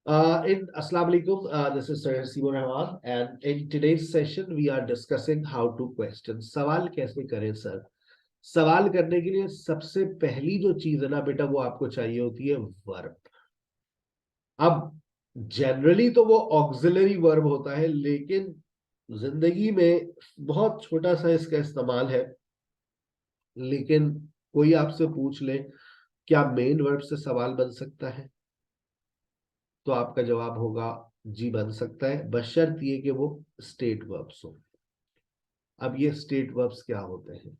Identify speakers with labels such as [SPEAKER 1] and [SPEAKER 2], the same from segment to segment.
[SPEAKER 1] Assalamu alaikum. This is Sir Simon Rahman, and in today's session, we are discussing how to question. सवाल कैसे करें sir? सवाल करने के लिए सबसे पहली जो चीज है ना बेटा, वो आपको चाहिए होती है वर्ब। अब जनरली तो वो ऑक्सिलरी वर्ब होता है, लेकिन जिंदगी में बहुत छोटा सा इसका इस्तेमाल है। लेकिन कोई आपसे पूछ ले क्या मेन वर्ब से सवाल बन सकता है, तो आपका जवाब होगा जी बन सकता है, बशर्त ये कि वो स्टेट वर्ब्स हो। अब ये स्टेट वर्ब्स क्या होते हैं?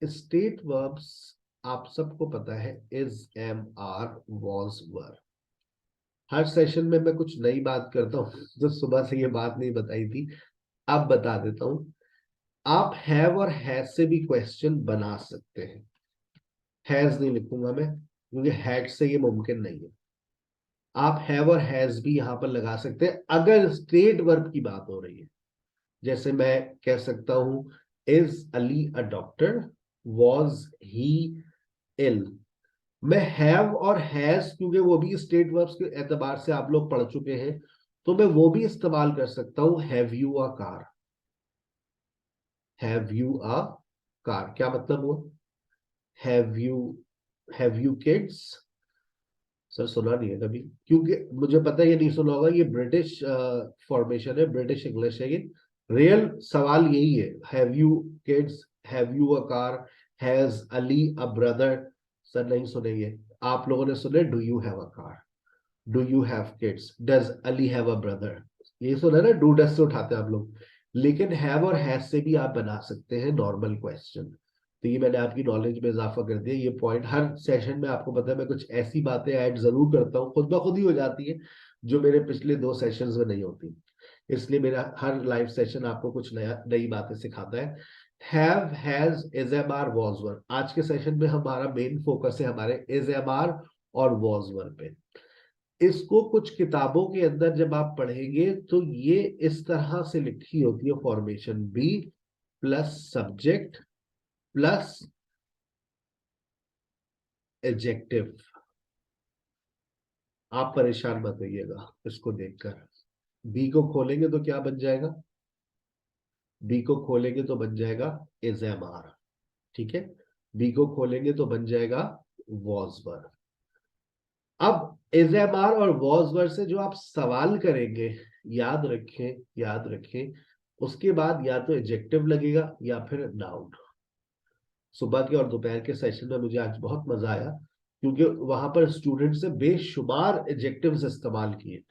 [SPEAKER 1] स्टेट वर्ब्स आप सबको पता है, is, am, are, was, were. हर सेशन में मैं कुछ नई बात करता हूं, जो सुबह से ये बात नहीं बताई थी, अब बता देता हूं। आप हैव और हैज से भी क्वेश्चन बना सकते हैं। हैज नहीं लिखूंगा मैं, क्योंकि हैड से ये मुमकिन नहीं है। आप हैव और हैज भी यहां पर लगा सकते हैं अगर स्टेट वर्ब की बात हो रही है। जैसे मैं कह सकता हूं, is Ali a doctor, was he ill. मैं हैव और हैज, क्योंकि वो भी स्टेट वर्ब्स के एतबार से आप लोग पढ़ चुके हैं, तो मैं वो भी इस्तेमाल कर सकता हूं। Have you a car? Have you a car क्या मतलब हुआ? Have you have you kids? Sir सुना नहीं है कभी, क्योंकि मुझे पता है ये नहीं सुना होगा। ये ब्रिटिश फॉर्मेशन है, ब्रिटिश इंग्लिश है। ये रियल सवाल यही है, have you kids, have you a car, has Ali a brother? Sir नहीं सुने ये। आप लोगों ने सुने do you have a car, do you have kids, does Ali have a brother? ये सुना ना, डू डज से उठाते हैं आप लोग। लेकिन हैव और हैज से भी आप बना सकते हैं नॉर्मल क्वेश्चन। तो ये मैंने आपकी नॉलेज में इजाफा कर दिया। ये पॉइंट हर सेशन में आपको पता है, मैं कुछ ऐसी बातें ऐड जरूर करता हूँ, खुद ब खुद ही हो जाती है, जो मेरे पिछले 2 सेशंस में नहीं होती। इसलिए मेरा हर लाइव सेशन आपको कुछ नया नई बातें सिखाता है। Have, has, is am are, was were. आज के सेशन में हमारा मेन फोकस है हमारे इज एम आर और वॉज वर पे। इसको कुछ किताबों के अंदर जब आप पढ़ेंगे तो ये इस तरह से लिखी होती है formation, be plus subject plus adjective. आप परेशान मत होइएगा इसको देखकर। बी को खोलेंगे तो क्या बन जाएगा? बी को खोलेंगे तो बन जाएगा इज एम आर। ठीक है, बी को खोलेंगे तो बन जाएगा वॉज वर। अब इज एम आर और वॉज वर से जो आप सवाल करेंगे, याद रखें, याद रखें, उसके बाद या तो एडजेक्टिव लगेगा या फिर नाउन। सुबह के और दोपहर के सेशन में मुझे आज बहुत मजा आया, क्योंकि वहां पर स्टूडेंट्स ने बेशुमार एडजेक्टिव्स इस्तेमाल किए।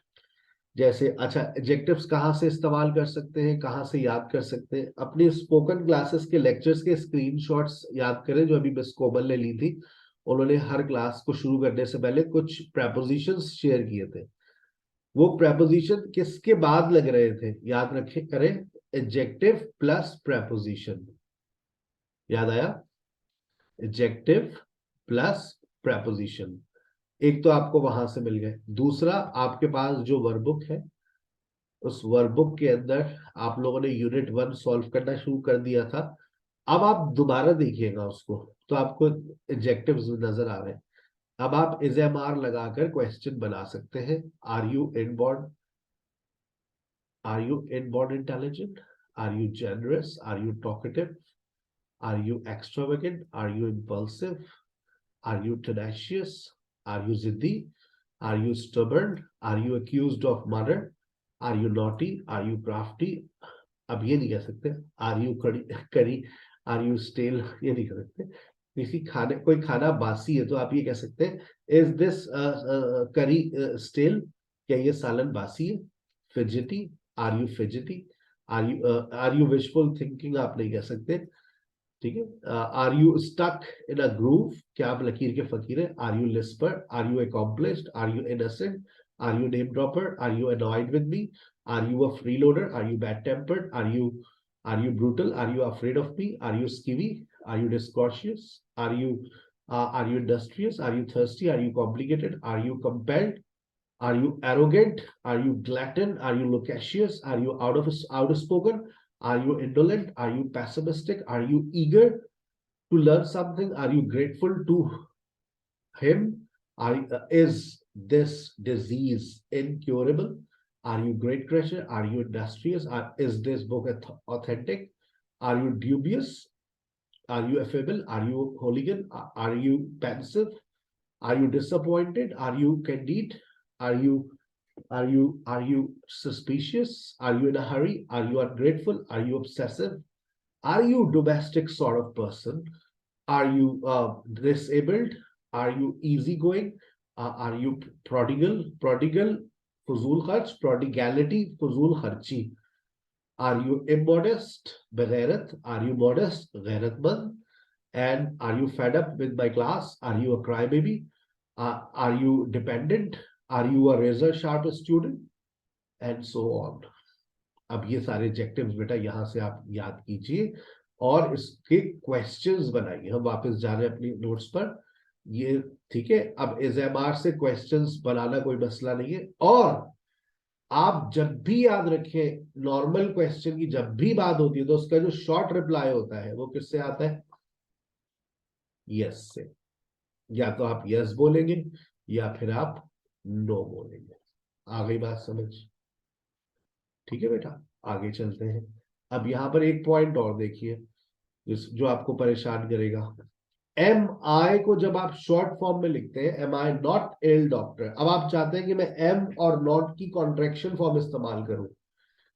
[SPEAKER 1] जैसे अच्छा, एडजेक्टिव्स कहाँ से इस्तेमाल कर सकते हैं, कहाँ से याद कर सकते हैं? अपनी स्पोकन क्लासेस के लेक्चर्स के स्क्रीनशॉट्स याद करें, जो अभी मिस कोमल ने ली थी। उन्होंने हर क्लास को शुरू करने से पहले कुछ प्रेपोजिशंस शेयर किए थे। वो प्रेपोजिशन किसके बाद लग रहे थे, याद रखें, करें। Adjective plus preposition. याद आया? Adjective plus preposition. एक तो आपको वहां से मिल गए। दूसरा, आपके पास जो वर्कबुक है, उस वर्कबुक के अंदर आप लोगों ने यूनिट 1 सॉल्व करना शुरू कर दिया था। अब आप दोबारा देखिएगा उसको, तो आपको एडजेक्टिव्स नजर आ रहे हैं। अब आप इज एम आर लगाकर क्वेश्चन बना सकते हैं। Are you inborn? Are you inborn intelligent? Are you generous? Are you talkative? Are you extravagant? Are you impulsive? Are you tenacious? Are you ziddi? Are you stubborn? Are you accused of murder? Are you naughty? Are you crafty? अब ये नहीं कह सकते are you करी करी, are you stele, ये नहीं कह सकते। किसी खाने, कोई खाना बासी है तो आप ये कह सकते हैं, इज दिस करी स्टेल? क्या ये सालन बासी है? Fidgety, are you fidgety? Are you wishful thinking? आप नहीं कह सकते। ठीक है। Are you stuck in a groove? क्या आप लकीर के फकीर हैं? Are you lisper? Are you accomplished? Are you innocent? Are you name dropper? Are you annoyed with me? Are you a freeloader? Are you bad-tempered? Are you brutal? Are you afraid of me? Are you skeevy? Are you discourteous? Are you industrious? Are you thirsty? Are you complicated? Are you compelled? Are you arrogant? Are you glutton? Are you loquacious? Are you outspoken? Are you indolent? Are you pessimistic? Are you eager to learn something? Are you grateful to him? Is this disease incurable? Are you great crusher? Are you industrious? Is this book authentic? Are you dubious? Are you affable? Are you hooligan? Are you pensive? Are you disappointed? Are you candid? Are you suspicious? Are you in a hurry? Are you ungrateful? Are you obsessive? Are you domestic sort of person? Are you disabled? Are you easygoing? Are you prodigal? Prodigal, fuzul kharch, prodigality, fuzul kharchi. Are you immodest? Beghairat. Are you modest? Ghairatmand. And are you fed up with my class? Are you a crybaby? Are you dependent? Are you a razor sharp student? And so on. अब ये सारे adjectives बेटा यहां से आप याद कीजिए और इसके क्वेश्चंस बनाइए। हम वापस जा रहे हैं अपनी नोट्स पर। ये ठीक है। अब एजएमआर से क्वेश्चंस बनाना कोई मसला नहीं है। और आप जब भी याद रखें, नॉर्मल क्वेश्चन की जब भी बात होती है तो उसका जो शॉर्ट रिप्लाई होता है वो किससे आता है? यस से। या तो आप यस बोलेंगे या फिर आप नो बोलेंगे। आ गई बात समझ? ठीक है बेटा, आगे चलते हैं। अब यहां पर एक पॉइंट और देखिए जो आपको परेशान करेगा। एम आई को जब आप शॉर्ट फॉर्म में लिखते हैं, am I not ill doctor. अब आप चाहते हैं कि मैं एम और नॉट की कॉन्ट्रेक्शन फॉर्म इस्तेमाल करूं।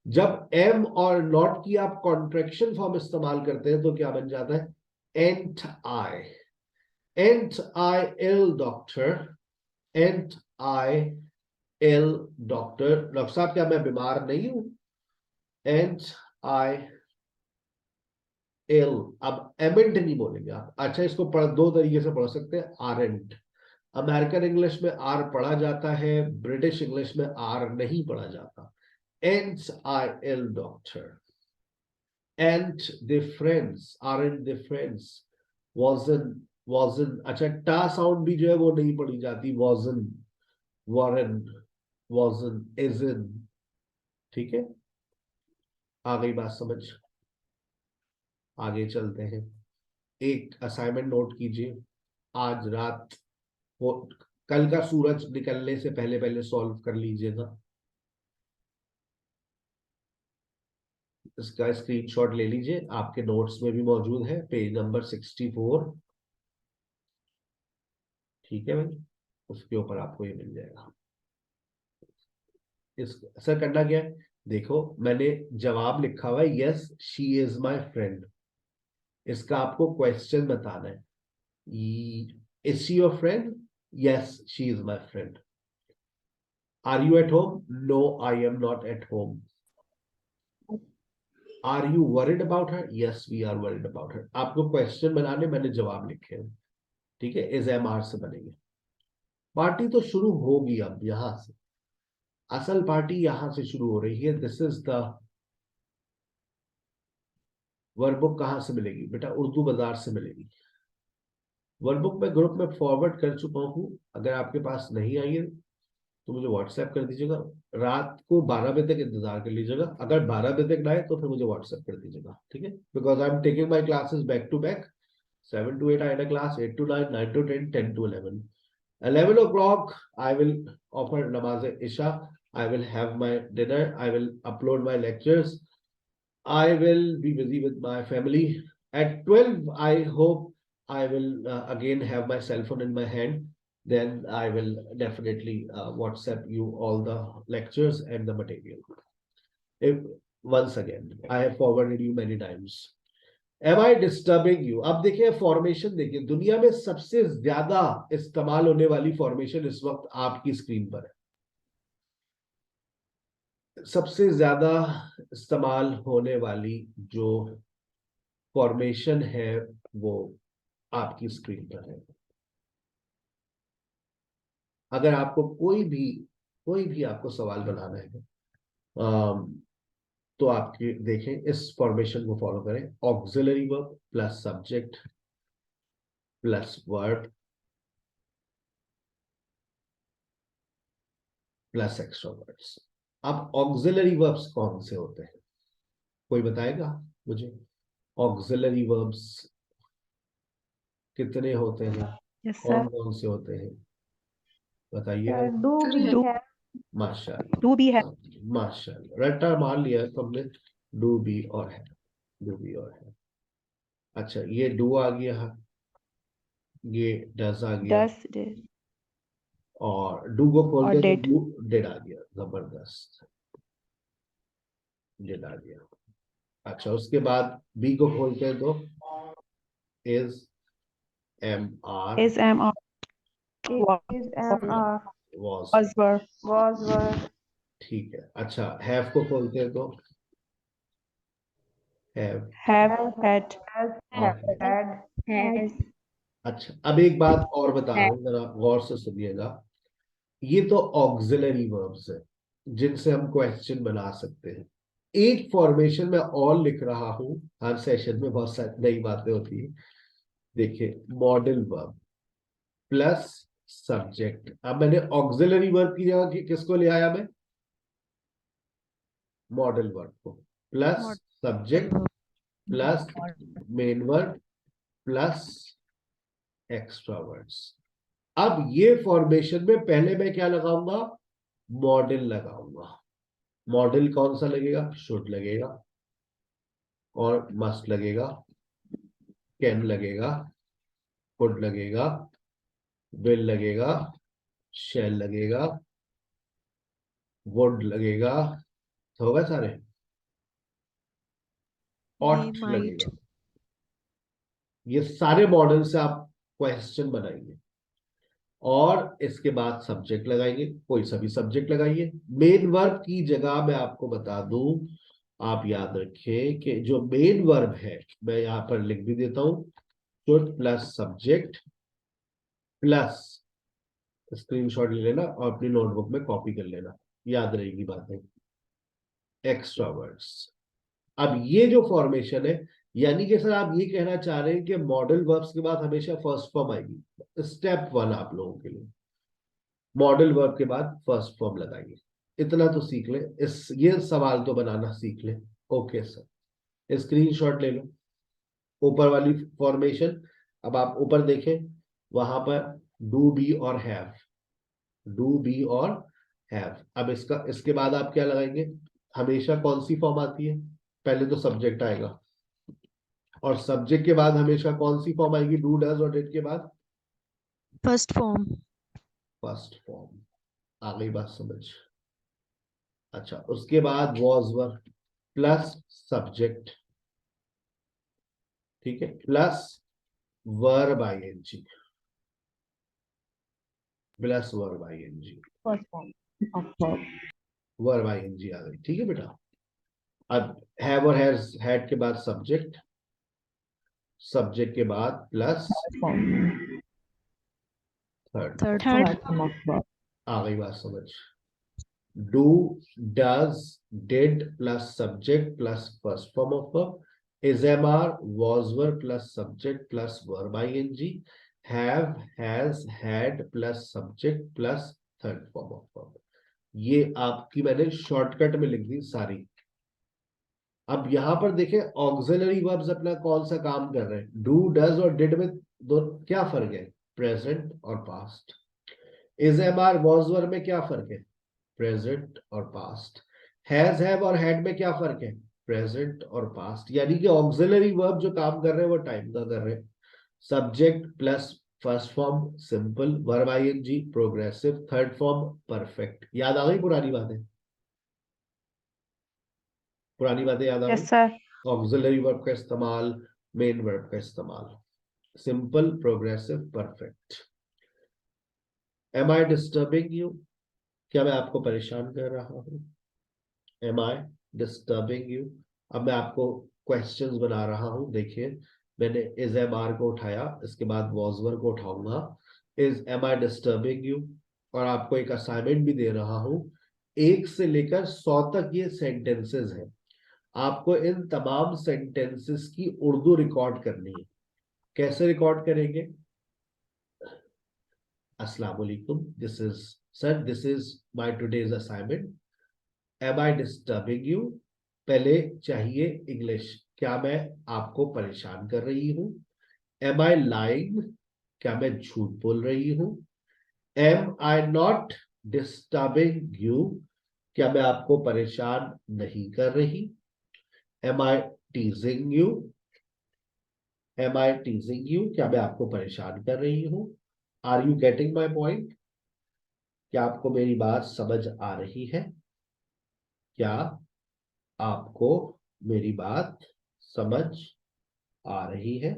[SPEAKER 1] जब एम और नॉट की आप कॉन्ट्रेक्शन फॉर्म इस्तेमाल करते हैं तो क्या बन जाता है? एंट आई। एंट I ill doctor. Ant I ill doctor. Doctor साहब क्या मैं बीमार नहीं हूं? एंट आई इल। अब एमेंट नहीं बोलेंगे आप। अच्छा, इसको दो तरीके से पढ़ सकते हैं। आरेंट। अमेरिकन इंग्लिश में आर पढ़ा जाता है, ब्रिटिश इंग्लिश में आर नहीं पढ़ा जाता। Ain't I ill doctor. Ain't the friends, aren't the friends. Wasn't, wasn't. अच्छा, टा साउंड भी जो है वो नहीं पढ़ी जाती। वॉजन, वॉरन, वॉजन, इजन। ठीक है, आ गई बात समझ? आगे चलते हैं। एक असाइनमेंट नोट कीजिए। आज रात वो कल का सूरज निकलने से पहले पहले सॉल्व कर लीजिएगा। इसका स्क्रीनशॉट ले लीजिए, आपके नोट्स में भी मौजूद है, पेज नंबर 64। ठीक है भाई, उसके ऊपर आपको ये मिल जाएगा। इस सर करना क्या है? देखो मैंने जवाब लिखा हुआ है, yes she is my friend. इसका आपको क्वेश्चन बताना है। Is she your friend? Yes she is my friend. Are you at home? No I am not at home. Are you worried about her? Yes we are worried about her. आपको क्वेश्चन बनाने, मैंने जवाब लिखे हैं। ठीक है, इज एम आर से बनेंगे। पार्टी तो शुरू होगी अब यहां से। असल पार्टी यहां से शुरू हो रही है। This is the workbook. कहां से मिलेगी बेटा? उर्दू बाजार से मिलेगी। वर्कबुक मैं ग्रुप में फॉरवर्ड कर चुका हूं। अगर आपके पास नहीं आई है तो मुझे व्हाट्सएप कर दीजिएगा। रात को 12 बजे तक इंतजार कर लीजिएगा। अगर 12 बजे तक ना आए तो फिर मुझे व्हाट्सएप कर दीजिएगा। ठीक है, because I am taking my classes back to back. 7 to 8 I had a class, 8 to 9, 9 to 10, 10 to 11. 11 o'clock, I will offer namaz Isha. I will have my dinner. I will upload my lectures. I will be busy with my family. At 12, I hope I will again have my cell phone in my hand. Then I will definitely WhatsApp you all the lectures and the material. If once again, I have forwarded you many times. Am I disturbing you? अब देखिए formation, देखिए दुनिया में सबसे ज्यादा इस्तेमाल होने वाली फॉर्मेशन इस वक्त आपकी स्क्रीन पर है। सबसे ज्यादा इस्तेमाल होने वाली जो फॉर्मेशन है वो आपकी स्क्रीन पर है। अगर आपको कोई भी आपको सवाल बनाना है तो आपके देखें, इस फॉर्मेशन को फॉलो करें। Auxiliary verb plus subject plus verb plus extra words. अब ऑक्सिलरी वर्ब्स कौन से होते हैं? कोई बताएगा मुझे? ऑक्सिलरी वर्ब्स कितने होते हैं?
[SPEAKER 2] यस
[SPEAKER 1] कौन
[SPEAKER 2] सर।
[SPEAKER 1] कौन से होते हैं? बताइएगा।
[SPEAKER 2] डू भी है।
[SPEAKER 1] माशाल्लाह,
[SPEAKER 3] डू भी है।
[SPEAKER 1] माशाल्लाह, रट्टा मार लिया है तुमने। डू बी और है, डू बी और है। अच्छा, ये डू आ गया, ये डज आ गया,
[SPEAKER 3] डस डिड
[SPEAKER 1] और डू को
[SPEAKER 3] और
[SPEAKER 1] खोलते हैं तो
[SPEAKER 3] डिड।
[SPEAKER 1] डू डिड आ गया। जबरदस्त, डिड आ गया। अच्छा, उसके बाद बी को खोलते हैं तो is, am are,
[SPEAKER 3] is am are
[SPEAKER 2] is am are,
[SPEAKER 1] was.
[SPEAKER 3] Was were
[SPEAKER 2] was were,
[SPEAKER 1] ठीक है। अच्छा, हैव को खोलते हैं तो हैव
[SPEAKER 3] हैव हैड
[SPEAKER 2] हैज,
[SPEAKER 1] और है।
[SPEAKER 2] हैज,
[SPEAKER 1] अच्छा, अब एक बात और बता रहा हूं, जरा गौर से सुनिएगा। ये तो ऑक्सिलरी वर्ब्स है जिनसे हम क्वेश्चन बना सकते हैं। एक फॉर्मेशन में और लिख रहा हूं, हर सेशन में बहुत सारी नई बातें होती है। देखिए, मॉडल वर्ब प्लस सब्जेक्ट। अब मैंने ऑक्सिलरी वर्ब की जगह किसको ले आया मैं? मॉडल वर्ब को, plus subject plus main verb plus extra words. अब ये फॉर्मेशन में पहले मैं क्या लगाऊंगा? मॉडल लगाऊंगा। मॉडल कौन सा लगेगा? शुड लगेगा, और मस्ट लगेगा, कैन लगेगा, कुड लगेगा, विल लगेगा, शैल लगेगा, वुड लगेगा। हो गए सारे?
[SPEAKER 3] मे
[SPEAKER 1] ऑट
[SPEAKER 3] माइट
[SPEAKER 1] लगेगा। ये सारे मॉडल से आप क्वेश्चन बनाएंगे, और इसके बाद सब्जेक्ट लगाएंगे। कोई सभी सब्जेक्ट लगाइए। मेन वर्ब की जगह मैं आपको बता दूं, आप याद रखें कि जो मेन वर्ब है, मैं यहां पर लिख भी देता हूं, should plus subject plus, screenshot ले लेना और अपनी नोटबुक में कॉपी कर लेना, याद रहेगी बातें, एक्स्ट्रा वर्ड्स। अब ये जो फॉर्मेशन है, यानी कि सर आप ये कहना चाह रहे हैं कि मॉडल वर्ब्स के बाद हमेशा फर्स्ट फॉर्म आएगी। स्टेप वन आप लोगों के लिए, मॉडल वर्ब के बाद फर्स्ट फॉर्म लगाइए। इतना तो सीख ले, इस ये सवाल तो बनाना सीख ले। ओके सर, स्क्रीनशॉट ले लो ऊपर वाली फॉर्मेशन। अब आप ऊपर देखें, वहां पर डू बी और हैव, डू बी और हैव। अब इसका, इसके बाद आप क्या लगाएंगे? हमेशा कौन सी फॉर्म आती है? पहले तो सब्जेक्ट आएगा, और सब्जेक्ट के बाद हमेशा कौन सी फॉर्म आएगी? डू डज और डिड के बाद
[SPEAKER 3] फर्स्ट फॉर्म।
[SPEAKER 1] First form. आ गई बात समझ? अच्छा, उसके बाद वॉज वर प्लस सब्जेक्ट, ठीक है, plus verb ING, plus verb ING,
[SPEAKER 2] first form of verb,
[SPEAKER 1] verb ING आ गई। ठीक है बेटा। अब हैव और हैज, हैड के बाद सब्जेक्ट, सब्जेक्ट के बाद plus
[SPEAKER 2] form,
[SPEAKER 1] third
[SPEAKER 3] third
[SPEAKER 1] form.
[SPEAKER 3] Form.
[SPEAKER 2] Third form of verb,
[SPEAKER 1] आ गई बात समझ? Do, does, did plus subject plus first form of verb, is mr, was were plus subject plus verb ing, have, has, had plus subject plus third form of verb। ये आपकी मैंने shortcut में लिख दी सारी। अब यहां पर देखें, ऑक्सिलरी वर्ब्स अपना कौन सा काम कर रहे हैं? डू, डज और डिड में दो क्या फर्क है? प्रेजेंट और past. Is am are was were में क्या फर्क है? प्रेजेंट और पास्ट। हैज, हैव और हैड में क्या फर्क है? प्रेजेंट और पास्ट। यानी कि ऑक्सिलरी वर्ब जो काम कर रहे हैं वो टाइम का कर रहे हैं। Subject plus first form simple, verb ING progressive, third form perfect. याद आ गई पुरानी बातें? पुरानी बातें याद आ
[SPEAKER 3] यस
[SPEAKER 1] गई?
[SPEAKER 3] सर।
[SPEAKER 1] ऑक्सिलरी वर्ब का इस्तेमाल, मेन वर्ब का इस्तेमाल, simple, progressive, perfect. Am I disturbing you? क्या मैं आपको परेशान कर रहा हूं? Am I disturbing you? अब मैं आपको क्वेश्चंस बना रहा हूं। देखिए, मैंने इज एम आर को उठाया, इसके बाद वॉज वर को उठाऊंगा। Is am I disturbing you? और आपको एक असाइनमेंट भी दे रहा हूं, 1 से लेकर 100 तक ये सेंटेंसेस हैं। आपको इन तमाम सेंटेंसेस की उर्दू रिकॉर्ड करनी है। कैसे रिकॉर्ड करेंगे? अस्सलाम वालेकुम, this is sir, this is my today's assignment. Am I disturbing you? पहले चाहिए इंग्लिश, क्या मैं आपको परेशान कर रही हूं? Am I lying? क्या मैं झूठ बोल रही हूं? Am I not disturbing you, क्या मैं आपको परेशान नहीं कर रही? Am I teasing you, am I teasing you, क्या मैं आपको परेशान कर रही हूं? Are you getting my point? क्या आपको मेरी बात समझ आ रही है? क्या आपको मेरी बात समझ आ रही है?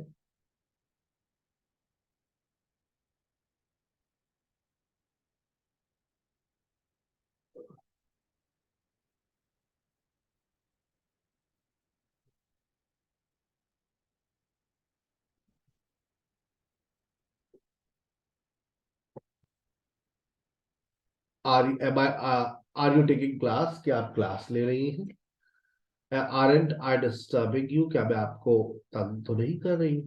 [SPEAKER 1] आर यू टेकिंग क्लास, क्या आप क्लास ले रही हैं? आरंट आई डिस्टर्बिंग यू, क्या मैं आपको तंग तो नहीं कर रही?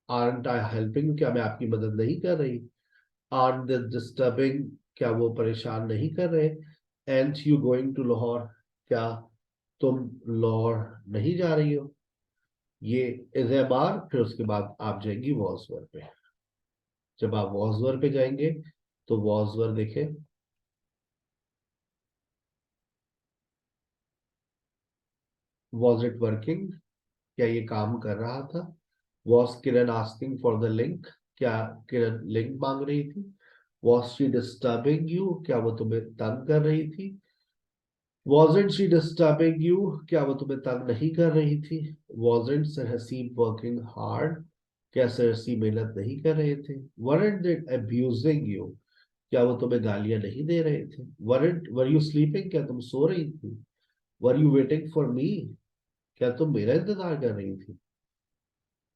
[SPEAKER 1] आरंट आई हेल्पिंग यू, क्या मैं आपकी मदद नहीं कर रही? आर दे डिस्टर्बिंग, क्या वो परेशान नहीं कर रहे? And you going to Lahore, क्या तुम लाहौर नहीं जा रही हो? ये इज ए बार, फिर उसके बाद आप जाएंगी वॉजवर पे। जब आप वॉजवर पे जाएंगे तो वॉजवर देखे, वॉज इट वर्किंग, क्या ये काम कर रहा था? Was Kiran asking for the link, क्या किरण लिंक मांग रही थी? वॉज शी डिस्टर्बिंग यू, क्या वो तुम्हें तंग कर रही थी? वॉजेंट शी डिस्टर्बिंग यू, क्या वो तुम्हें तंग नहीं कर रही थी? वॉजेंट सरहसीब वर्किंग हार्ड, क्या सरहसी मेहनत नहीं कर रहे थे? वरंट दे अब्यूजिंग यू, क्या वो तुम्हें गालियां नहीं दे रहे थे? वरंट वर यू स्लीपिंग, क्या तुम सो रही थी? Were you waiting for me, क्या तुम मेरा इंतजार कर रही थी?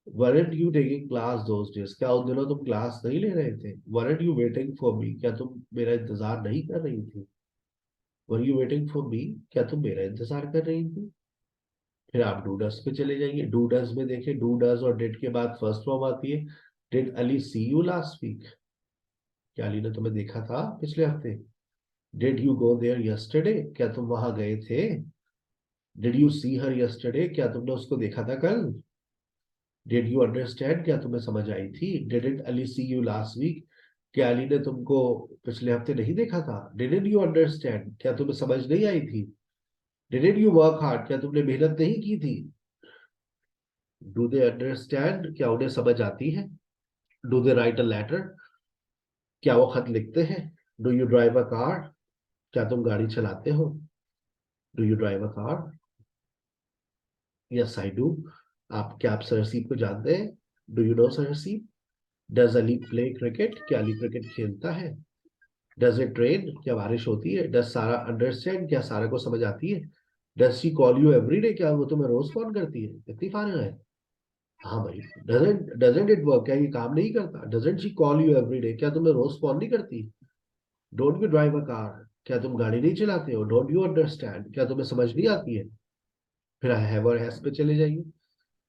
[SPEAKER 1] Weren't you taking class those days, क्या उन दिनों तुम क्लास नहीं ले रहे थे? Weren't you waiting for me, क्या तुम मेरा इंतजार नहीं कर रही थी? Were you waiting for me, क्या तुम मेरा इंतजार कर रही थी? फिर आप डू डस पे चले जाइए। डू डस में देखिए, डू डस और डिड के बाद फर्स्ट फॉर्म आती है। Did Ali see you last week, क्या अली ने तुम्हें देखा था पिछले हफ्ते? Did you go there yesterday, क्या तुम वहां गए थे? Did you see her yesterday, क्या तुमने उसको देखा था कल? डिड यू अंडरस्टैंड, क्या तुम्हें समझ आई थी? Didn't Ali see you last week, क्या अली ने तुमको पिछले हफ्ते नहीं देखा था? डिडंट यू अंडरस्टैंड, क्या तुम्हें समझ नहीं आई थी? डिडंट यू वर्क हार्ड, क्या तुमने मेहनत नहीं की थी? डू दे अंडरस्टैंड, क्या उन्हें समझ आती है? Do they write a letter, क्या वो खत लिखते हैं? Do you drive a car, क्या तुम गाड़ी चलाते हो? Do you drive a car? Yes I do. आप, क्या आप सरसीप को जानते हैं? डू यू नो सरसीप? डज अली प्ले क्रिकेट, क्या अली क्रिकेट खेलता है? डज इट रेन, क्या बारिश होती है? डज सारा अंडरस्टैंड, क्या सारा को समझ आती है? Does she call you every day, क्या वो तुम्हें रोज फोन करती है? इतनी फारिग है। हाँ भाई। डजेंट डजेंट इट वर्क, क्या ये काम नहीं करता? Doesn't she call you every day, क्या तुम्हें रोज फोन नहीं करती? Don't you drive a car, क्या तुम गाड़ी नहीं चलाते हो? डोंट यू अंडरस्टैंड, क्या तुम्हें समझ नहीं आती है? फिर हैव और हैज पे चले जाइए।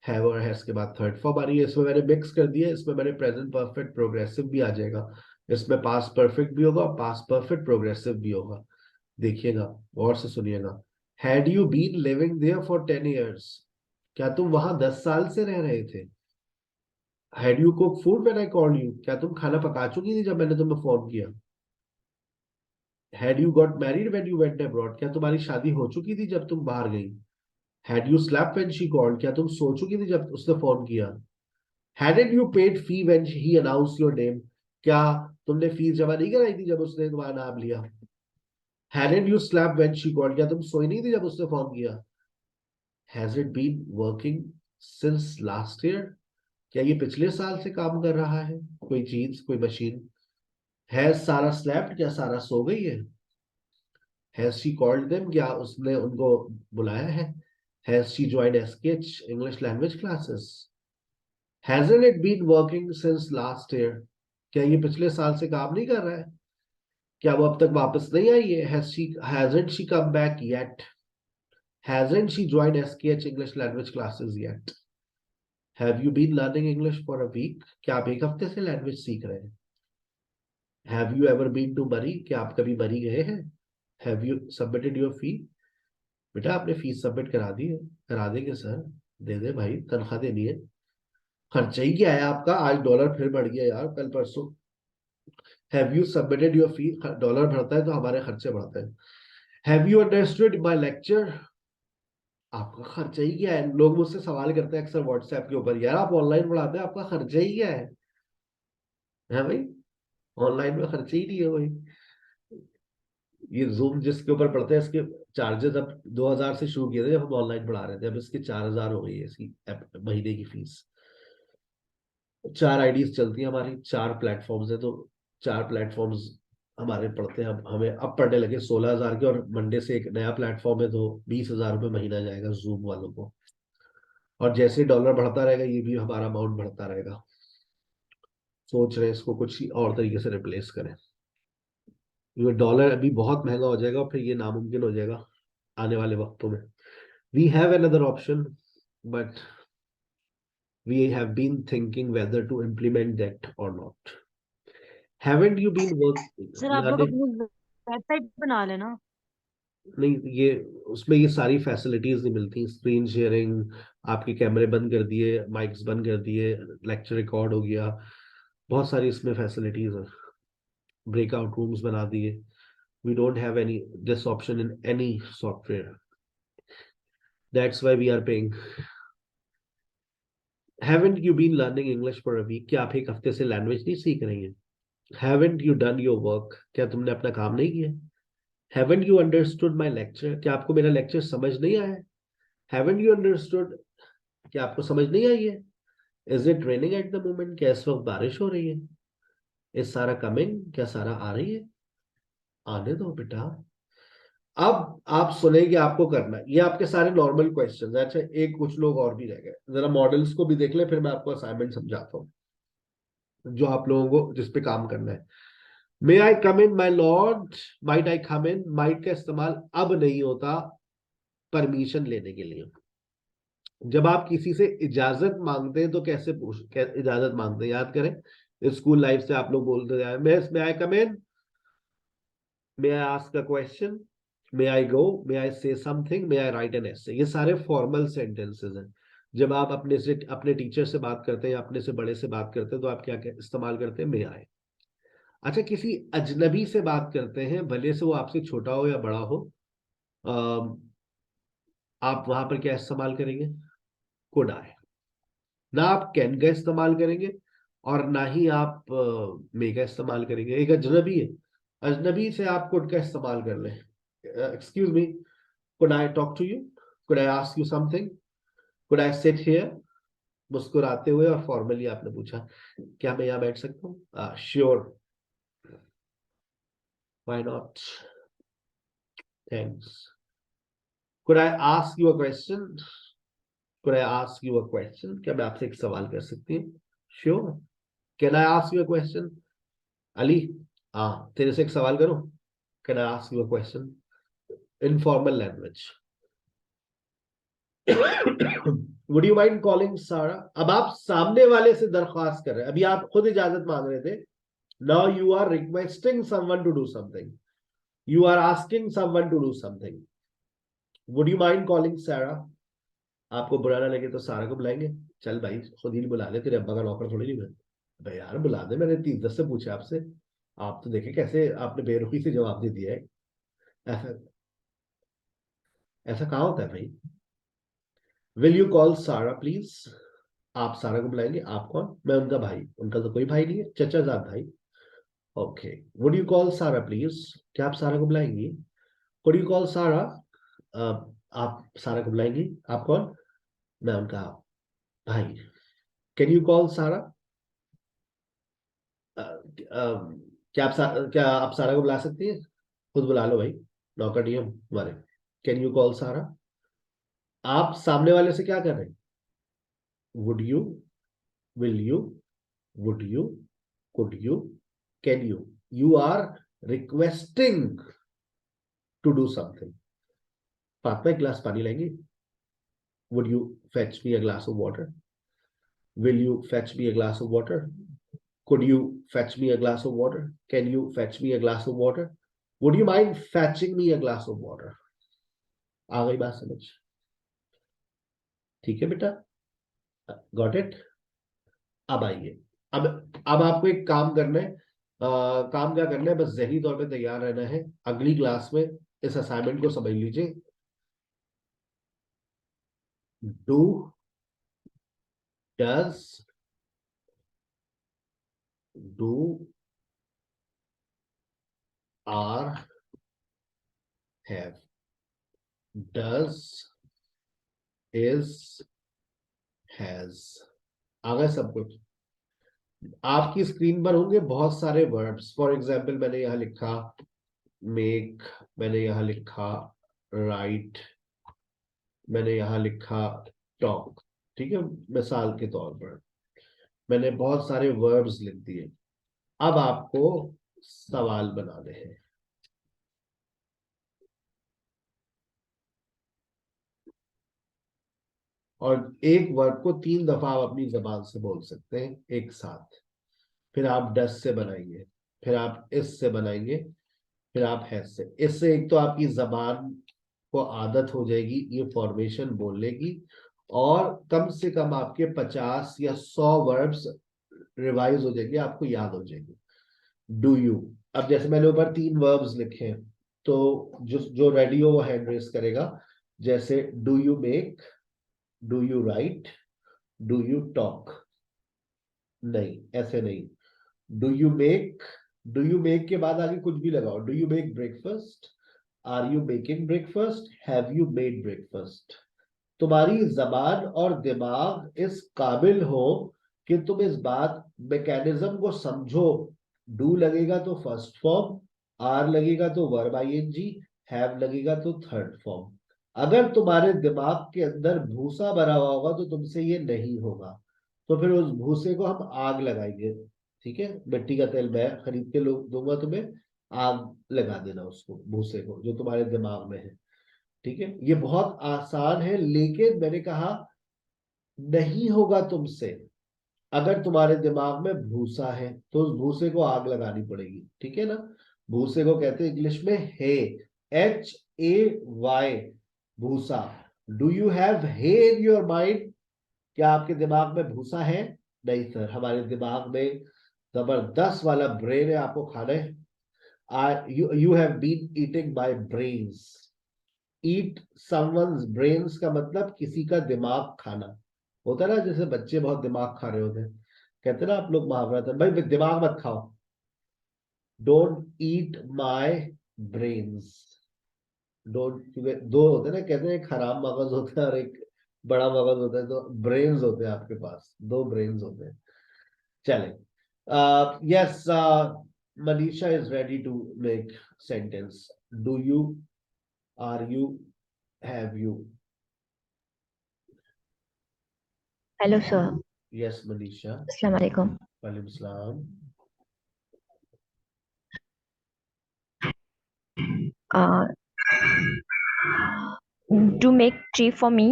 [SPEAKER 1] हैव और हैज के बाद थर्ड फॉर्म आ रही है। इसमें मैंने मिक्स कर दिया, इसमें मैंने प्रेजेंट परफेक्ट प्रोग्रेसिव भी आ जाएगा। इसमें पास्ट परफेक्ट भी होगा, पास्ट परफेक्ट प्रोग्रेसिव भी होगा। देखिएगा, गौर से सुनिएगा। Had you been living there for 10 years, क्या तुम वहां 10 साल से रह रहे थे? Had you cook food when I called you, क्या तुम खाना पका चुकी थी जब मैंने तुम्हें फोन किया? Had you got married when you went abroad, क्या तुम्हारी शादी हो चुकी थी जब तुम बाहर गई? Had you slept when she called, क्या तुम सो चुकी थी जब उसने फोन किया? Hadn't you paid fee when he announce your name, क्या तुमने फीस जमा नहीं कराई थी जब उसने तुम्हारा नाम लिया? Hadn't you slept when she called, क्या तुम सोई नहीं थी जब उसने फोन किया? Has it been working since last year, क्या ये पिछले साल से काम कर रहा है? कोई चीज, कोई मशीन। हैज सारा स्लेप्ट, क्या सारा सो गई है? हैज शी कॉल्ड देम, क्या उसने उनको बुलाया है? Has she joined SKH English language classes? Hasn't it been working since last year, क्या ये पिछले साल से काम नहीं कर रहा है? क्या वो अब तक वापस नहीं आई है? Hasn't she come back yet? Hasn't she joined SKH English language classes yet? Have you been learning English for a week, क्या आप एक हफ्ते से लैंग्वेज सीख रहे हैं? Have you ever been to Murree, क्या आप कभी मरी गए हैं? Have you submitted your fee, बेटा आपने फीस सबमिट करा दी है? करा देंगे सर। दे दे भाई, तनख्वाह देनी है। खर्चा ही क्या है आपका? आज डॉलर फिर बढ़ गया यार, कल परसों। Have you submitted your fee, dollar बढ़ता है तो हमारे खर्चे बढ़ते हैं। Have you understood my lecture, आपका खर्चा ही क्या है? लोग मुझसे सवाल करते हैं अक्सर व्हाट्सएप के ऊपर, यार आप ऑनलाइन पढ़ाते हैं, आपका खर्चा ही क्या है भाई? ऑनलाइन में खर्चा ही नहीं है भाई। ये जूम जिसके ऊपर पढ़ते हैं, इसके चार्जेस अब 2000 से शुरू किए थे जब हम ऑनलाइन पढ़ा रहे थे, अब इसकी 4000 हो गई है इसकी महीने की फीस। 4 आईडीज चलती हैं हमारी, 4 प्लेटफॉर्म्स है, तो 4 प्लेटफॉर्म्स हमारे पढ़ते हैं। अब हमें अब पढ़ने लगे 16,000 के, और मंडे से एक नया प्लेटफॉर्म है तो 20,000 रुपये महीना जाएगा जूम वालों को। और जैसे डॉलर बढ़ता रहेगा ये भी हमारा अमाउंट बढ़ता रहेगा। सोच रहे हैं इसको कुछ और तरीके से रिप्लेस करें। ये डॉलर अभी बहुत महंगा हो जाएगा और फिर ये नामुमकिन हो जाएगा आने वाले वक्तों में। We have another option, but we have been thinking whether to implement that or not. Haven't you been
[SPEAKER 3] sir आप लोग
[SPEAKER 1] learning?
[SPEAKER 3] अपनी वेबसाइट बना लेना।
[SPEAKER 1] नहीं, ये उसमें ये सारी फैसिलिटीज नहीं मिलती। स्क्रीन शेयरिंग, आपके कैमरे बंद कर दिए, माइक्स बंद कर दिए, लेक्चर रिकॉर्ड हो गया, बहुत सारी इसमें फैसिलिटीज है। ब्रेकआउट रूम्स बना दिए। We don't have any this option in any software, that's why we are paying. Haven't you been learning English for a week, क्या आप एक हफ्ते से लैंग्वेज नहीं सीख रही हैं? Haven't you done your work, क्या तुमने अपना काम नहीं किया? Haven't you understood my lecture, क्या आपको मेरा लेक्चर समझ नहीं आया? हैवंट यू अंडरस्टूड, क्या आपको समझ नहीं आई है? Is it raining at the moment, क्या इस वक्त बारिश हो रही है? इज सारा कमिंग, क्या सारा आ रही है? आने दो बेटा। अब आप सुनेंगे, आपको करना है ये आपके सारे नॉर्मल क्वेश्चन। अच्छा, एक कुछ लोग और भी रह गए, जरा मॉडल्स को भी देख ले, फिर मैं आपको असाइनमेंट समझाता हूँ जो आप लोगों को जिस पे काम करना है। May I come in my lord, might I come in, might का इस्तेमाल अब नहीं होता परमिशन लेने के लिए। जब आप किसी से इजाजत मांगते हैं तो कैसे इजाजत मांगते हैं, याद करें स्कूल लाइफ से आप लोग बोलते जाए, मे I come in, may I ask a question, मे आई गो, मे आई से something, may I right an essay. ये सारे फॉर्मल सेंटेंसेस हैं। जब आप अपने टीचर से बात करते हैं या अपने से बड़े से बात करते हैं तो आप क्या इस्तेमाल करते हैं? मे आई। अच्छा, किसी अजनबी से बात करते हैं, भले से वो आपसे छोटा हो या बड़ा हो, आप वहां पर क्या इस्तेमाल करेंगे? Could I. ना आप कैन का इस्तेमाल करेंगे और ना ही आप मे का इस्तेमाल करेंगे। एक अजनबी है, अजनबी से आप कुड का इस्तेमाल कर लें। Excuse me, could I talk to you, could I ask you something, could I sit here. मुस्कुराते हुए और फॉर्मली आपने पूछा, क्या मैं यहाँ बैठ सकता हूँ? Sure, why not, thanks. Could I ask you a question, could I ask you a question, क्या मैं आपसे एक सवाल कर सकती हूँ? Sure. Can I ask you a question? Ali, हाँ तेरे से एक सवाल करूं? Can I ask you a question? Informal language. Would you mind calling सारा? अब आप सामने वाले से दरख्वास्त कर रहे हैं, अभी आप खुद इजाजत मांग रहे थे, now you are requesting someone to do something, you are asking someone to do something. Would you mind calling Sara? आपको बुरा ना लगे तो सारा को बुलाएंगे? चल भाई खुद ही बुला ले, तेरे अब्बा का नौकर थोड़ी नहीं मैं। भाई यार बुला दे, मैंने 30 से पूछा आपसे, आप तो देखे कैसे आपने बेरुखी से जवाब दे दिया है। ऐसा ऐसा कहाँ होता है भाई? विल यू कॉल सारा प्लीज? आप सारा को बुलाएंगे? आप कौन? मैं उनका भाई, उनका तो कोई भाई नहीं है, चचा जात भाई। ओके, वुड यू कॉल सारा प्लीज? क्या आप सारा को बुलाएंगी? वुड यू कॉल सारा? आप सारा को बुलाएंगी? आप कौन? मैं उनका भाई। कैन यू कॉल सारा? क्या आप सारा को बुला सकती हैं? खुद बुला लो भाई, नौकर नहीं हम हमारे। कैन यू कॉल सारा? आप सामने वाले से क्या कर रहे हैं? Would you, will you, would you, could you, can you? You are requesting to do something. Fatima एक गिलास पानी लाएंगी? Would you fetch me a glass of water? Will you fetch me a glass of water? Could you fetch me a glass of water? Can you fetch me a glass of water? Would you mind fetching me a glass of water? आ गई बात समझ? ठीक है बेटा, got it. अब आइए, अब आपको एक काम करना है, काम क्या करना है, बस ज़हनी तौर पे तैयार रहना है। अगली क्लास में इस असाइनमेंट को समझ लीजिए। Do, does, do, are, have, does, is, has. आ गए सब कुछ। आपकी स्क्रीन पर होंगे बहुत सारे वर्ब्स। फॉर एग्जाम्पल मैंने यहां लिखा मेक, मैंने यहां लिखा राइट, मैंने यहां लिखा टॉक। ठीक है, मिसाल के तौर पर मैंने बहुत सारे वर्ब्स लिख दिए। अब आपको सवाल बनाने हैं। और एक वर्ब को 3 दफा आप अपनी जबान से बोल सकते हैं एक साथ। फिर आप डस से बनाएंगे, फिर आप इस से बनाएंगे, फिर आप हैज से। इससे एक तो आपकी जबान को आदत हो जाएगी ये फॉर्मेशन बोलने की, और कम से कम आपके 50 या 100 वर्ब्स रिवाइज हो जाएंगे, आपको याद हो जाएंगे। डू यू, अब जैसे मैंने ऊपर 3 वर्ब्स लिखे हैं, तो जो जो रेडी हो वो हैंड रेस करेगा। जैसे do you make, do you right, do you talk. नहीं, ऐसे नहीं। डू यू मेक के बाद आगे कुछ भी लगाओ। Do you make breakfast, are you making breakfast, have you made breakfast. तुम्हारी जबान और दिमाग इस काबिल हो कि तुम इस बात मैकेनिज्म को समझो। डू लगेगा तो फर्स्ट फॉर्म, आर लगेगा तो वर्ब आईएनजी, हैव लगेगा तो थर्ड फॉर्म। अगर तुम्हारे दिमाग के अंदर भूसा भरा हुआ होगा तो तुमसे ये नहीं होगा। तो फिर उस भूसे को हम आग लगाएंगे। ठीक है, मिट्टी का तेल मैं खरीद के दूंगा तुम्हें, आग लगा देना उसको, भूसे को जो तुम्हारे दिमाग में है। ठीक है, ये बहुत आसान है, लेकिन मैंने कहा नहीं होगा तुमसे। अगर तुम्हारे दिमाग में भूसा है तो उस भूसे को आग लगानी पड़ेगी। ठीक है ना। भूसे को कहते हैं इंग्लिश में हे, HAY, भूसा। Do you have hay in your mind? क्या आपके दिमाग में भूसा है? नहीं सर, हमारे दिमाग में जबरदस्त वाला ब्रेन है, आपको खाना है। You have been eating my brains. Eat someone's brains का मतलब किसी का दिमाग खाना होता है ना। जैसे बच्चे बहुत दिमाग खा रहे होते हैं, कहते हैं ना आप लोग महाभारत में, भाई दिमाग मत खाओ, don't eat my brains. Don't, क्योंकि दो होते हैं ना, कहते हैं एक खराब मगज होता है और एक बड़ा मगज होता है, तो ब्रेन्स होते हैं आपके पास, 2 ब्रेन्स होते हैं। चले, yes, Manisha is ready to make sentence. Do you, are you, have you?
[SPEAKER 2] Hello, sir.
[SPEAKER 1] Yes Manisha.
[SPEAKER 2] Assalamu alaikum.
[SPEAKER 1] वालेकुम सलाम।
[SPEAKER 2] Uh, do make tea for me.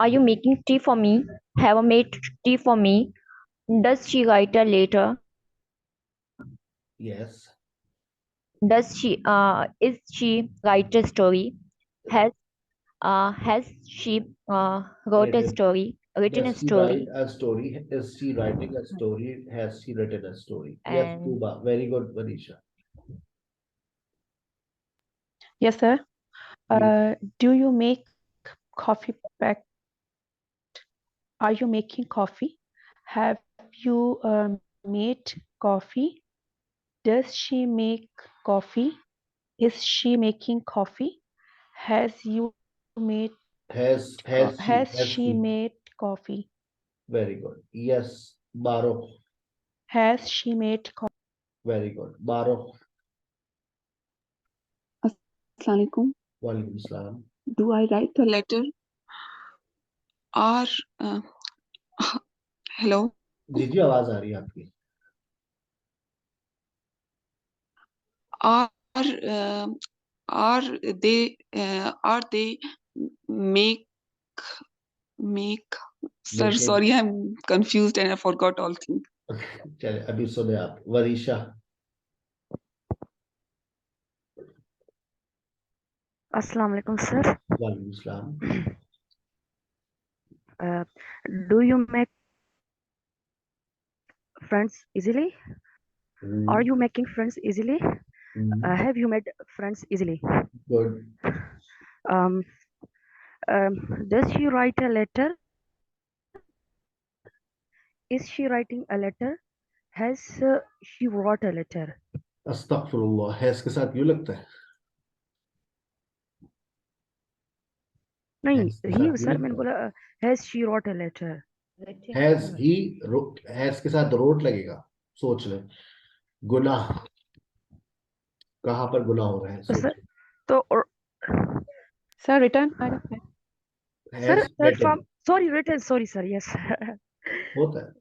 [SPEAKER 2] Are you making tea for me? Have a made tea for me. Does she write a letter?
[SPEAKER 1] Yes,
[SPEAKER 2] Is she write a story? Has has she wrote a
[SPEAKER 1] written.
[SPEAKER 2] story? Written a
[SPEAKER 1] Does she write
[SPEAKER 2] story?
[SPEAKER 1] a story? Is she writing a story? Has she written a story? Yes,
[SPEAKER 2] And
[SPEAKER 1] Tuba. Very good, Manisha.
[SPEAKER 4] Yes, sir.
[SPEAKER 1] You,
[SPEAKER 4] Do you make coffee pack? Are you making coffee? Have you made coffee? Does she make coffee? Is she making coffee? Has you made has
[SPEAKER 1] has
[SPEAKER 4] she
[SPEAKER 1] she?
[SPEAKER 4] made coffee?
[SPEAKER 1] Very good. Yes, Baruch.
[SPEAKER 4] Has she made coffee?
[SPEAKER 1] Very good. Baruch.
[SPEAKER 5] Assalamualaikum.
[SPEAKER 1] Walaikum salam.
[SPEAKER 5] Do I write a letter? Or hello?
[SPEAKER 1] जी जी, आवाज आ रही है आपकी।
[SPEAKER 5] Or are they make sir,
[SPEAKER 1] Making.
[SPEAKER 5] sorry, I'm confused and I forgot all things.
[SPEAKER 1] चले, अभी सुने आप। Varisha.
[SPEAKER 6] Assalamu alaikum, sir.
[SPEAKER 1] वालेकुम सलाम।
[SPEAKER 6] Do you make friends easily? Are you making friends easily? Have you made friends easily?
[SPEAKER 1] Good.
[SPEAKER 6] Um, does she write a letter? Is she writing a letter? Has she wrote a letter?
[SPEAKER 1] अस्तगफिरुल्लाह. Has के साथ क्यों लगता है?
[SPEAKER 6] नहीं,
[SPEAKER 1] has के
[SPEAKER 6] ही
[SPEAKER 1] साथ क्यों
[SPEAKER 6] सर मैंने
[SPEAKER 1] लगता
[SPEAKER 6] बोला has she wrote a letter.
[SPEAKER 1] है? Has he. हैज के साथ रोट लगेगा. सोच ले. गुनाह. कहाँ पर गुनाह हो रहा है?
[SPEAKER 6] तो
[SPEAKER 1] सोच.
[SPEAKER 6] सर तो और
[SPEAKER 4] Sir, written.
[SPEAKER 6] Sir
[SPEAKER 1] has
[SPEAKER 6] third
[SPEAKER 1] written.
[SPEAKER 6] Form sorry written sorry sir yes.
[SPEAKER 1] होता है.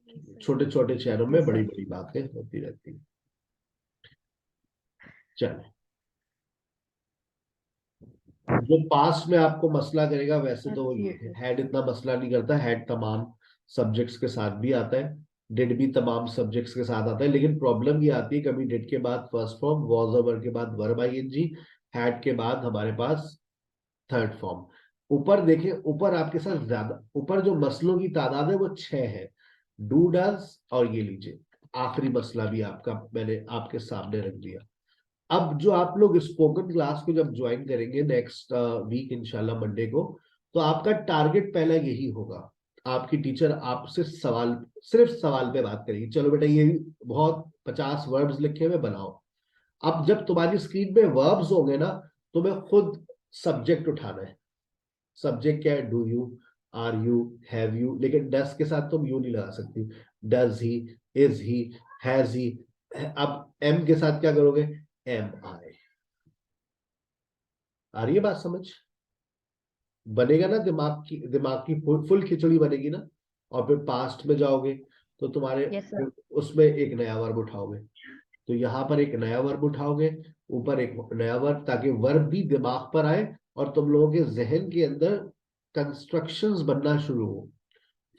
[SPEAKER 1] छोटे छोटे शहरों में
[SPEAKER 6] Yes,
[SPEAKER 1] बड़ी
[SPEAKER 6] sir.
[SPEAKER 1] बड़ी बातें होती रहती हैं. चलो. जो पास्ट में आपको मसला करेगा वैसे तो वो ये है. हैड इतना मसला नहीं करता. हैड तमाम सब्जेक्ट्स के साथ भी आता है. डिड भी तमाम सब्जेक्ट्स के साथ आता है. लेकिन प्रॉब्लम ये आती है कभी डिड के बाद फर्स्ट फॉर्म, वॉज ओवर के बाद वर्ब आईएनजी, हैड के बाद हमारे पास थर्ड फॉर्म. ऊपर देखें. ऊपर आपके साथ ज्यादा ऊपर जो मसलों की तादाद है वो 6 है. डू डज और ये लीजिए आखिरी मसला भी आपका मैंने आपके सामने रख दिया. अब जो आप लोग स्पोकन क्लास को जब ज्वाइन करेंगे नेक्स्ट वीक इंशाल्लाह मंडे को, तो आपका टारगेट पहला यही होगा. आपकी टीचर आपसे सवाल, सिर्फ सवाल पे बात करेगी. चलो बेटा ये बहुत 50 वर्ब्स लिखे हुए बनाओ. अब जब तुम्हारी स्क्रीन पे वर्ब्स होंगे ना, तुम्हें खुद सब्जेक्ट उठाना है. सब्जेक्ट क्या है? Do you, are you, have you. लेकिन डस के साथ तुम यू नहीं लगा सकती. Does he, is he, has he. अब एम के साथ क्या करोगे? एम आई. आ रही है बात समझ? बनेगा ना. दिमाग की फुल खिचड़ी बनेगी ना. और फिर पास्ट में जाओगे तो तुम्हारे
[SPEAKER 2] Yes, sir.
[SPEAKER 1] उसमें एक नया वर्ब उठाओगे. तो यहाँ पर एक नया वर्ब उठाओगे, ऊपर एक नया वर्ब, ताकि वर्ब भी दिमाग पर आए और तुम लोगों के जहन के अंदर कंस्ट्रक्शंस बनना शुरू हो.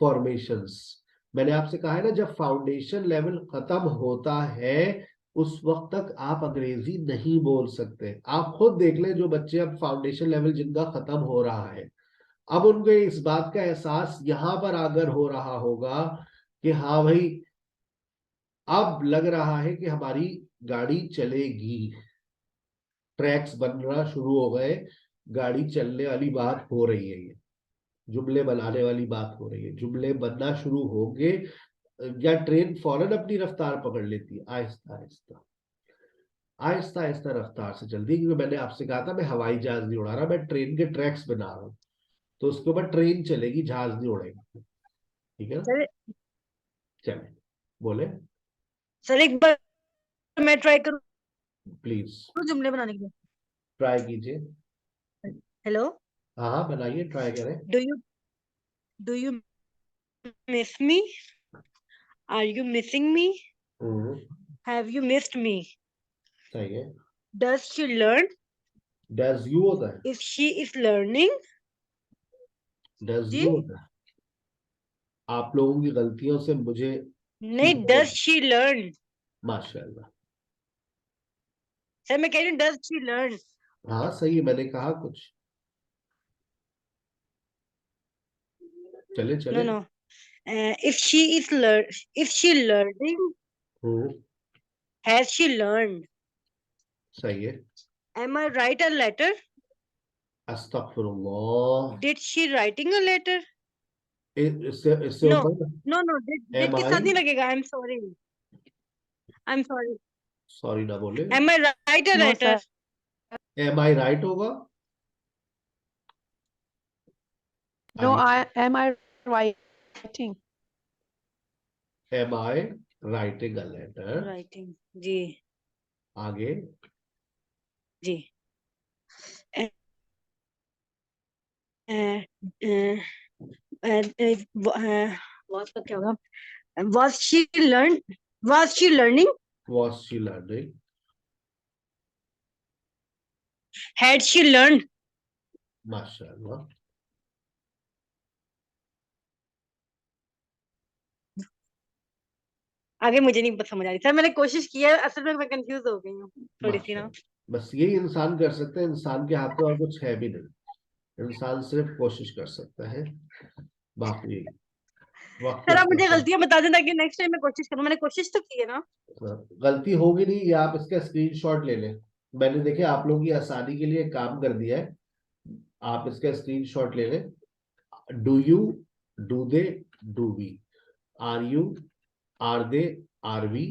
[SPEAKER 1] फॉर्मेशंस. मैंने आपसे कहा है ना, जब फाउंडेशन लेवल खत्म होता है उस वक्त तक आप अंग्रेजी नहीं बोल सकते. आप खुद देख लें जो बच्चे अब फाउंडेशन लेवल जिनका खत्म हो रहा है, अब उनको इस बात का एहसास यहां पर अगर हो रहा होगा कि हाँ भाई अब लग रहा है कि हमारी गाड़ी चलेगी. ट्रैक्स बनना शुरू हो गए. गाड़ी चलने वाली बात हो रही है. ये जुमले बनाने वाली बात हो रही है. जुमले बनना शुरू होंगे. या ट्रेन फौरन अपनी रफ्तार पकड़ लेती है. आहिस्ता आहिस्ता आहिस्ता आहिस्ता रफ्तार से चलती है. क्योंकि मैंने आपसे कहा था मैं हवाई जहाज नहीं उड़ा रहा, मैं ट्रेन के ट्रैक्स बना रहा हूँ. तो उसके ऊपर ट्रेन चलेगी, जहाज नहीं उड़ेगा. ठीक है ना?
[SPEAKER 3] सर
[SPEAKER 1] चले बोले
[SPEAKER 3] सर एक बार मैं ट्राई करूँ
[SPEAKER 1] प्लीज.
[SPEAKER 3] जुमले बनाने के लिए.
[SPEAKER 1] ट्राई कीजिए.
[SPEAKER 3] हेलो.
[SPEAKER 1] हाँ हाँ बनाइए. ट्राई करें.
[SPEAKER 3] Do you miss me? Are you missing me? Have you missed me?
[SPEAKER 1] सही है.
[SPEAKER 3] Does she learn?
[SPEAKER 1] Does you होता है.
[SPEAKER 3] If she is learning.
[SPEAKER 1] Does
[SPEAKER 3] जी
[SPEAKER 1] यू होता है. आप लोगों की गलतियों से मुझे
[SPEAKER 3] नहीं,
[SPEAKER 1] ठीक
[SPEAKER 3] डज
[SPEAKER 1] हो.
[SPEAKER 3] She learn.
[SPEAKER 1] माशाल्लाह.
[SPEAKER 3] सर मैं कह रही हूँ डज शी लर्न.
[SPEAKER 1] हाँ सही है. मैंने कहा कुछ. चले
[SPEAKER 3] नो
[SPEAKER 1] चले.
[SPEAKER 3] No. If she learning.
[SPEAKER 1] Hmm.
[SPEAKER 3] Has she learn?
[SPEAKER 1] सही है.
[SPEAKER 3] Am I write a letter?
[SPEAKER 1] अस्तगफिरुल्लाह.
[SPEAKER 3] Did she writing a letter?
[SPEAKER 1] इससे
[SPEAKER 3] नो
[SPEAKER 1] ऊपर
[SPEAKER 3] नो नो, डिड
[SPEAKER 1] एम
[SPEAKER 3] के साथ
[SPEAKER 1] आई.
[SPEAKER 3] नहीं लगेगा. I am sorry.
[SPEAKER 1] सॉरी ना बोले.
[SPEAKER 3] Am I write a
[SPEAKER 4] No,
[SPEAKER 3] letter?
[SPEAKER 4] sir.
[SPEAKER 1] Am I write होगा.
[SPEAKER 4] No, am I writing?
[SPEAKER 1] Am I writing a letter.
[SPEAKER 3] Writing. जी
[SPEAKER 1] आगे.
[SPEAKER 3] जी. वॉज का क्या होगा? Was she learn? Was she learning?
[SPEAKER 1] Was she learning.
[SPEAKER 3] Had she learn?
[SPEAKER 1] माशाल्लाह.
[SPEAKER 3] आगे मुझे नहीं समझ आ रही. सर मैंने कोशिश की है, असल में मैं कंफ्यूज हो गई हूँ थोड़ी सी ना.
[SPEAKER 1] माशाल्लाह. बस यही इंसान कर सकते हैं. इंसान के हाथ में और कुछ है भी नहीं. इंसान सिर्फ कोशिश कर सकता है. बाकी वक्त
[SPEAKER 3] सर आप मुझे
[SPEAKER 1] कितना?
[SPEAKER 3] गलतियां बता दें ताकि नेक्स्ट टाइम मैं कोशिश करूं। मैंने कोशिश तो की है ना।
[SPEAKER 1] गलती होगी नहीं, ये आप इसका स्क्रीनशॉट ले लें। मैंने देखे आप लोगों की आसानी के लिए एक काम कर दिया है, आप इसका स्क्रीनशॉट ले लें। Do you, do they, do we, are you, are they, are we,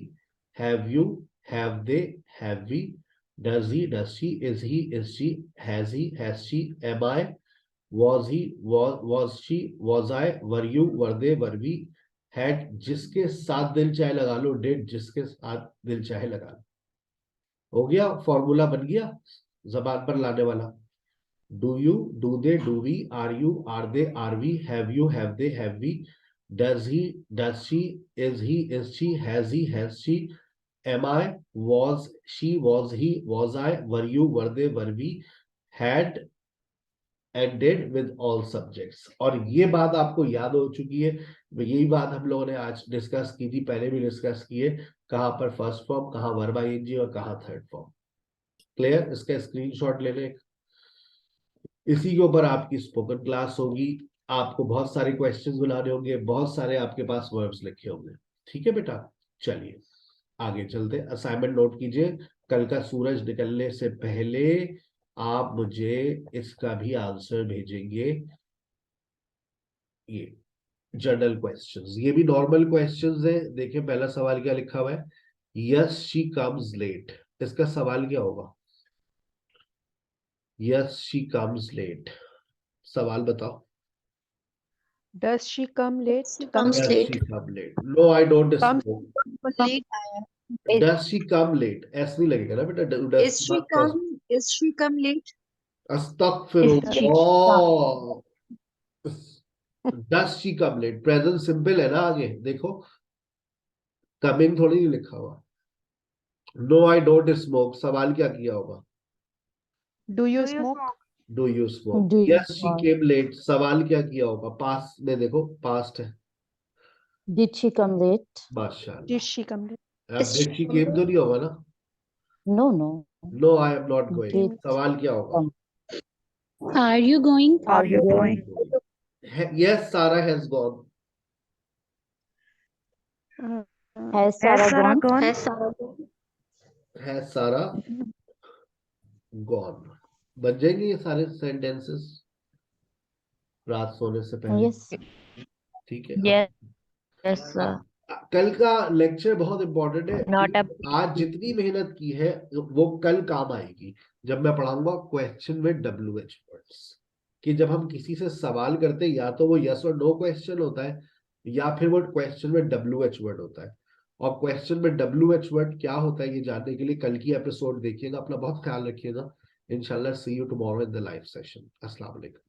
[SPEAKER 1] have you, have they, have we, does he, does she, is she, has she, am I, was he, was she, was I, were you, were they, were we, had, जिसके साथ दिल चाहे लगा लो, did, जिसके साथ दिल चाहे लगा लो। हो गया, फॉर्मूला बन गया जबान पर लाने वाला। Do you, do they, do we, are you, are they, are we, have you, have they, have we, does he, does she, is she, has she, am I, was she, was he, was I, were you, were they, were we, had and did with all subjects। और ये बात आपको याद हो चुकी है, यही बात हम लोगों ने आज डिस्कस की थी, पहले भी डिस्कस की है, कहां पर फर्स्ट फॉर्म, कहां वर्ब आईएनजी और कहां थर्ड फॉर्म। क्लियर? इसका स्क्रीनशॉट ले लें। इसी के ऊपर आपकी स्पोकन क्लास होगी, आपको बहुत सारे क्वेश्चंस बनाने होंगे, बहुत सारे आपके पास वर्ब्स लिखे होंगे। ठीक है बेटा, चलिए आगे चलते। असाइनमेंट नोट कीजिए, कल का सूरज निकलने से पहले आप मुझे इसका भी आंसर भेजेंगे। ये जनरल क्वेश्चंस, ये भी नॉर्मल क्वेश्चंस है। देखिए पहला सवाल क्या लिखा हुआ है, यस शी कम्स लेट। इसका सवाल क्या होगा? यस शी कम्स लेट, सवाल बताओ।
[SPEAKER 4] Does she come late?
[SPEAKER 5] Comes
[SPEAKER 1] Does
[SPEAKER 5] late.
[SPEAKER 1] she come late? No, I don't
[SPEAKER 4] Comes
[SPEAKER 1] smoke.
[SPEAKER 5] Late.
[SPEAKER 1] Does she come late? ऐसे नहीं लगेगा ना बेटा।
[SPEAKER 5] Is she come? Is she come late?
[SPEAKER 1] अस्तगफिरुल्लाह। Does she come late? Present simple है ना, आगे देखो, coming थोड़ी नहीं लिखा हुआ। नो आई डोंट स्मोक, सवाल क्या किया होगा?
[SPEAKER 4] Do you smoke?
[SPEAKER 1] Do you smoke?
[SPEAKER 2] Do you
[SPEAKER 1] yes she came late, सवाल क्या किया होगा? पास्ट में देखो, पास्ट है।
[SPEAKER 2] Did she come late?
[SPEAKER 1] माशाल्लाह।
[SPEAKER 4] Did she come late?
[SPEAKER 1] अब डिड शी केम तो नहीं होगा ना।
[SPEAKER 2] No, no.
[SPEAKER 1] No I am not going,
[SPEAKER 2] Did
[SPEAKER 1] सवाल क्या होगा?
[SPEAKER 5] Are you going?
[SPEAKER 6] Are you going?
[SPEAKER 1] Yes Sarah has gone.
[SPEAKER 2] has
[SPEAKER 6] Has
[SPEAKER 2] Sarah
[SPEAKER 6] Sarah
[SPEAKER 2] gone?
[SPEAKER 6] gone?
[SPEAKER 5] Has Sarah gone?
[SPEAKER 1] Has Sarah gone. बन जाएंगे ये सारे सेंटेंसेस रात सोने से पहले।
[SPEAKER 2] Yes.
[SPEAKER 1] ठीक है।
[SPEAKER 2] Yes, yes, sir.
[SPEAKER 1] कल का लेक्चर बहुत इंपॉर्टेंट है
[SPEAKER 2] Not a
[SPEAKER 1] कि आज जितनी मेहनत की है वो कल काम आएगी, जब मैं पढ़ाऊंगा क्वेश्चन में WH वर्ड्स। कि जब हम किसी से सवाल करते हैं, या तो वो यस और नो क्वेश्चन होता है, या फिर वो क्वेश्चन में WH वर्ड होता है। और क्वेश्चन में WH वर्ड क्या होता है ये जानने के लिए कल की एपिसोड देखिएगा। अपना बहुत ख्याल रखिएगा। इंशाल्लाह see you tomorrow in the live session. अस्सलाम वालेकुम।